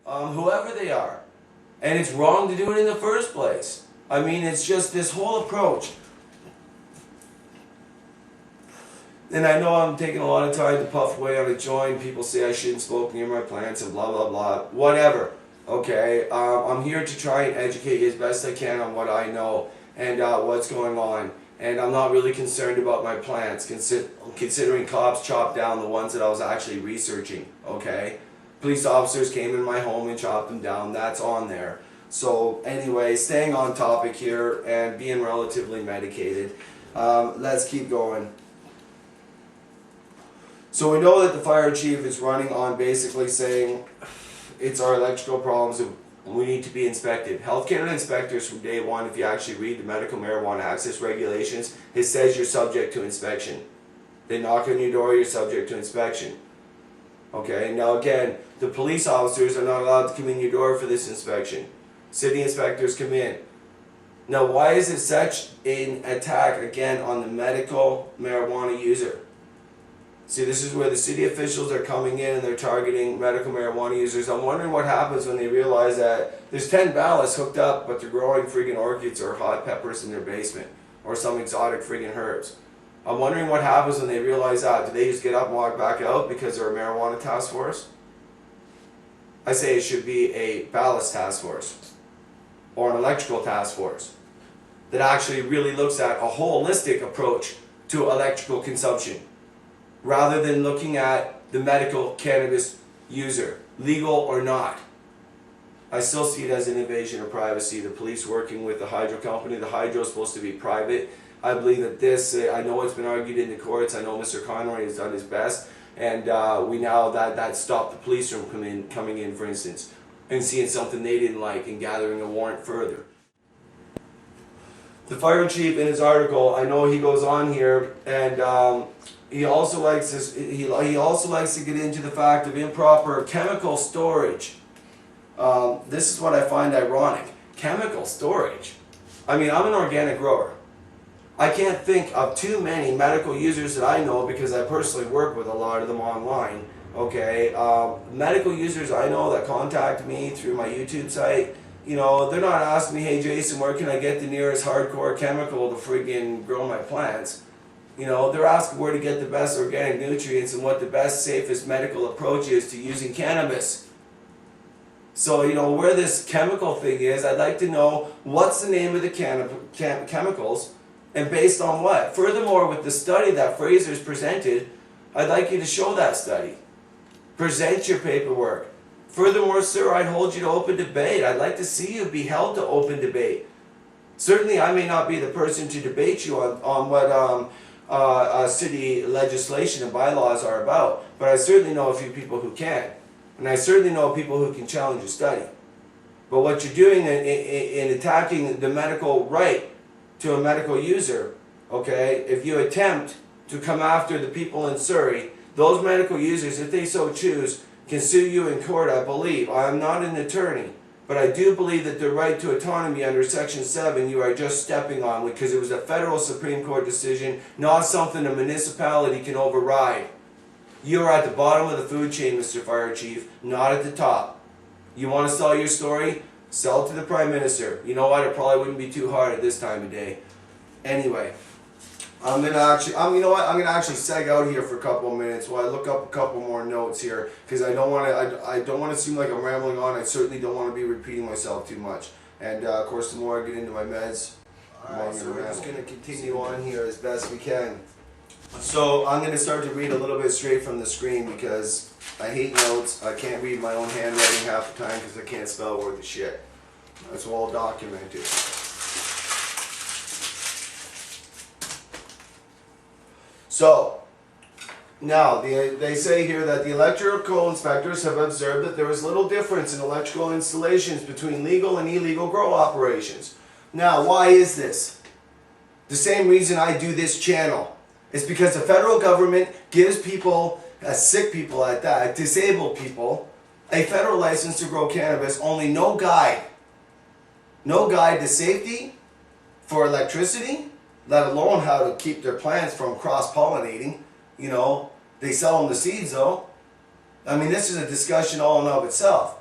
whoever they are. And it's wrong to do it in the first place. I mean, it's just this whole approach. And I know I'm taking a lot of time to puff away on a joint. People say I shouldn't smoke near my plants and blah, blah, blah. Whatever. Okay? I'm here to try and educate you as best I can on what I know and what's going on. And I'm not really concerned about my plants, considering cops chopped down the ones that I was actually researching. Okay? Police officers came in my home and chopped them down. That's on there. So anyway, staying on topic here and being relatively medicated. Let's keep going. So we know that the fire chief is running on basically saying it's our electrical problems and we need to be inspected. Health Canada inspectors from day one, if you actually read the medical marijuana access regulations, it says you're subject to inspection. They knock on your door, you're subject to inspection. Okay, now again, the police officers are not allowed to come in your door for this inspection. City inspectors come in. Now why is it such an attack again on the medical marijuana user? See, this is where the city officials are coming in and they're targeting medical marijuana users. I'm wondering what happens when they realize that there's 10 ballasts hooked up, but they're growing friggin' orchids or hot peppers in their basement or some exotic friggin' herbs. I'm wondering what happens when they realize that. Do they just get up and walk back out because they're a marijuana task force? I say it should be a ballast task force or an electrical task force that actually really looks at a holistic approach to electrical consumption rather than looking at the medical cannabis user, legal or not. I still see it as an invasion of privacy. The police working with the hydro company. The hydro is supposed to be private. I believe that this, I know it's been argued in the courts. I know Mr. Conroy has done his best. And we now, that stopped the police from coming in, for instance, and seeing something they didn't like and gathering a warrant further. The fire chief in his article, I know he goes on here, and he also likes this, he also likes to get into the fact of improper chemical storage. This is what I find ironic. Chemical storage. I mean, I'm an organic grower. I can't think of too many medical users that I know because I personally work with a lot of them online. Okay, medical users I know that contact me through my YouTube site, you know, they're not asking me, hey Jason, where can I get the nearest hardcore chemical to friggin' grow my plants? You know, they're asking where to get the best organic nutrients and what the best, safest medical approach is to using cannabis. So, you know, where this chemical thing is, I'd like to know what's the name of the chemicals and based on what. Furthermore, with the study that Fraser's presented, I'd like you to show that study. Present your paperwork. Furthermore, sir, I'd hold you to open debate. I'd like to see you be held to open debate. Certainly, I may not be the person to debate you on what city legislation and bylaws are about, but I certainly know a few people who can. And I certainly know people who can challenge a study. But what you're doing in attacking the medical right to a medical user, okay, if you attempt to come after the people in Surrey, those medical users, if they so choose, can sue you in court, I believe. I am not an attorney, but I do believe that the right to autonomy under Section 7 you are just stepping on because it was a federal Supreme Court decision, not something a municipality can override. You are at the bottom of the food chain, Mr. Fire Chief, not at the top. You want to sell your story? Sell it to the Prime Minister. You know what? It probably wouldn't be too hard at this time of day. Anyway, I'm gonna actually seg out here for a couple of minutes while I look up a couple more notes here because I don't want to seem like I'm rambling on. I certainly don't want to be repeating myself too much. And of course, the more I get into my meds, the more I'm gonna ramble. We're just gonna continue on here as best we can. So I'm going to start to read a little bit straight from the screen because I hate notes. I can't read my own handwriting half the time because I can't spell worth of shit. That's all documented. So, now they say here that the electrical inspectors have observed that there is little difference in electrical installations between legal and illegal grow operations. Now, why is this? The same reason I do this channel. It's because the federal government gives people, sick people at that, disabled people, a federal license to grow cannabis, only no guide. No guide to safety, for electricity, let alone how to keep their plants from cross-pollinating. You know, they sell them the seeds though. I mean, this is a discussion all in of itself.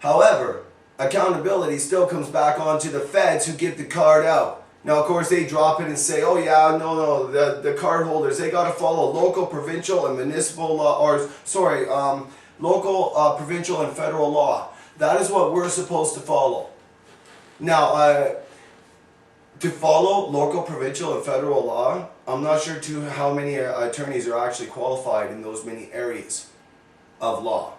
However, accountability still comes back onto the feds who give the card out. Now, of course, they drop it and say, oh yeah, no, the card holders, they got to follow local, provincial, and municipal law, local, provincial, and federal law. That is what we're supposed to follow. Now, to follow local, provincial, and federal law, I'm not sure how many attorneys are actually qualified in those many areas of law.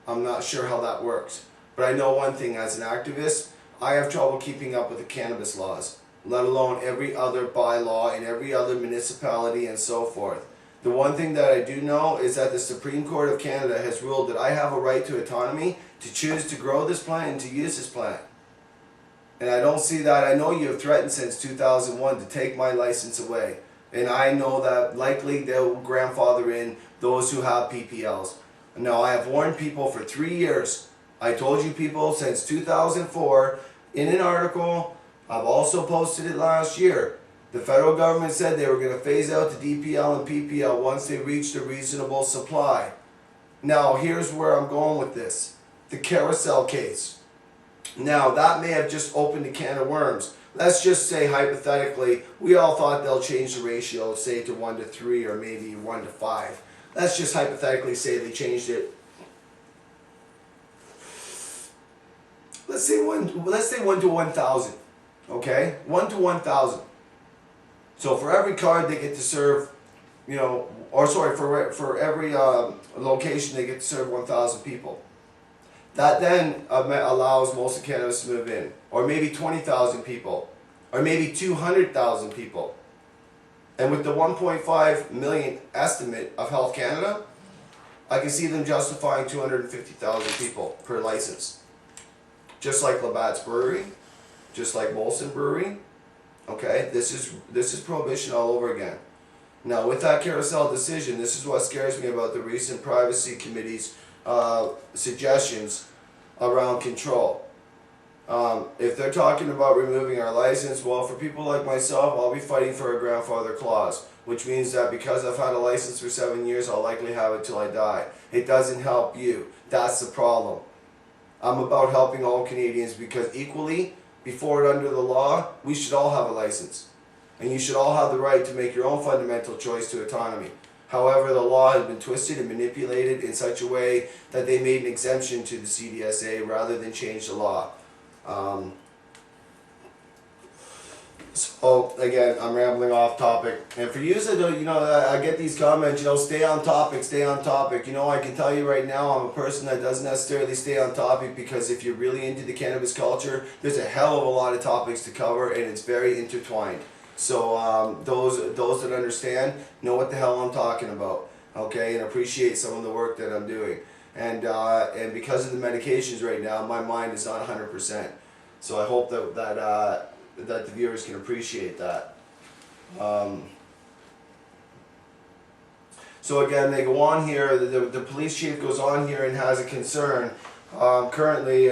I'm not sure how that works. But I know one thing, as an activist, I have trouble keeping up with the cannabis laws, let alone every other bylaw in every other municipality and so forth. The one thing that I do know is that the Supreme Court of Canada has ruled that I have a right to autonomy to choose to grow this plant and to use this plant. And I don't see that. I know you have threatened since 2001 to take my license away. And I know that likely they'll grandfather in those who have PPLs. Now, I have warned people for 3 years. I told you people since 2004 in an article. I've also posted it last year. The federal government said they were going to phase out the DPL and PPL once they reached a reasonable supply. Now, here's where I'm going with this. The carousel case. Now, that may have just opened a can of worms. Let's just say, hypothetically, we all thought they'll change the ratio, say to 1 to 3 or maybe 1 to 5. Let's just hypothetically say they changed it. Let's say 1 to 1,000. Okay? 1 to 1,000. So for every card they get to serve, for every location they get to serve 1,000 people. That then allows most of cannabis to move in. Or maybe 20,000 people. Or maybe 200,000 people. And with the 1.5 million estimate of Health Canada, I can see them justifying 250,000 people per license. Just like Labatt's Brewery, just like Molson Brewery. Okay, this is prohibition all over again. Now, with that carousel decision, this is what scares me about the recent privacy committee's suggestions around control. If they're talking about removing our license, well, for people like myself, I'll be fighting for a grandfather clause, which means that because I've had a license for 7 years, I'll likely have it till I die. It doesn't help you. That's the problem. I'm about helping all Canadians because equally, before and under the law, we should all have a license. And you should all have the right to make your own fundamental choice to autonomy. However, the law has been twisted and manipulated in such a way that they made an exemption to the CDSA rather than change the law. So again, I'm rambling off topic. And for you that don't, I get these comments, stay on topic, stay on topic. I can tell you right now, I'm a person that doesn't necessarily stay on topic because if you're really into the cannabis culture, there's a hell of a lot of topics to cover and it's very intertwined. So those that understand know what the hell I'm talking about, okay, and appreciate some of the work that I'm doing. And because of the medications right now, my mind is not 100%. So I hope that the viewers can appreciate that. So again, they go on here. The police chief goes on here and has a concern currently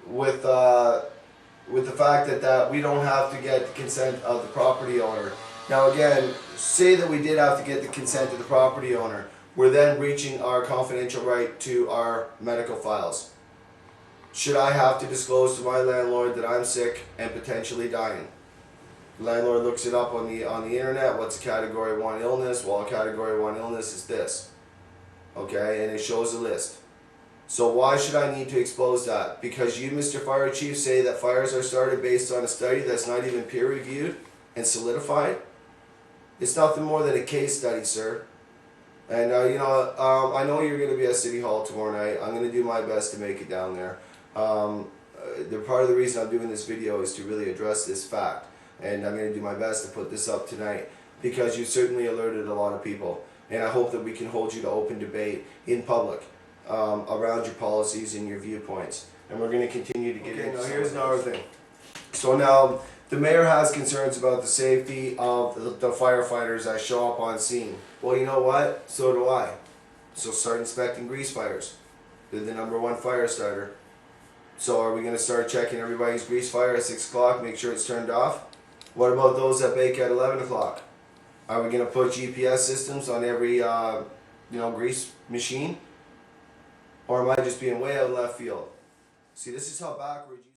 with the fact that we don't have to get the consent of the property owner. Now again, say that we did have to get the consent of the property owner. We're then breaching our confidential right to our medical files. Should I have to disclose to my landlord that I'm sick and potentially dying? The landlord looks it up on the internet. What's a category 1 illness? Well, a category 1 illness is this. Okay, and it shows a list. So why should I need to expose that? Because you, Mr. Fire Chief, say that fires are started based on a study that's not even peer reviewed and solidified? It's nothing more than a case study, sir. And I know you're going to be at City Hall tomorrow night. I'm going to do my best to make it down there. The part of the reason I'm doing this video is to really address this fact. And I'm going to do my best to put this up tonight because you certainly alerted a lot of people. And I hope that we can hold you to open debate in public around your policies and your viewpoints. And we're going to continue to get into now here's another thing. So now the mayor has concerns about the safety of the firefighters that show up on scene. Well, you know what? So do I. So start inspecting grease fires. They're the #1 fire starter. So are we going to start checking everybody's grease fire at 6 o'clock, make sure it's turned off? What about those that bake at 11 o'clock? Are we going to put GPS systems on every grease machine? Or am I just being way out in left field? See, this is how backwards you